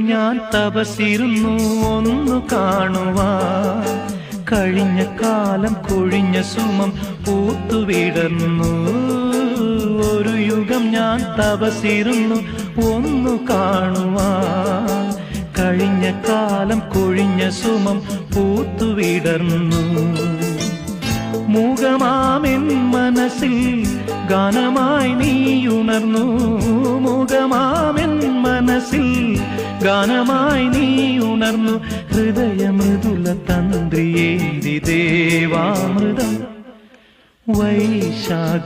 ഞാൻ തപസിരുന്നു ഒന്നു കാണുവാൻ. കഴിഞ്ഞ കാലം കൊഴിഞ്ഞ സുമം പൂത്തുവിടർന്നു. ഒരു യുഗം ഞാൻ തപസിരുന്നു ഒന്നു കാണുവാൻ. കഴിഞ്ഞ കാലം കൊഴിഞ്ഞ സുമം പൂത്തുവിടർന്നു. മൂകമാമെൻ മനസ്സിൽ ഗാനമായി നീയുണർന്നു. മൂകമാമെൻ മനസ്സിൽ ഗാനമായി നീയുണർന്നു. ഹൃദയമൃദുല തന്ത്രിയേന്തി ദേവാമൃതം വൈശാഖ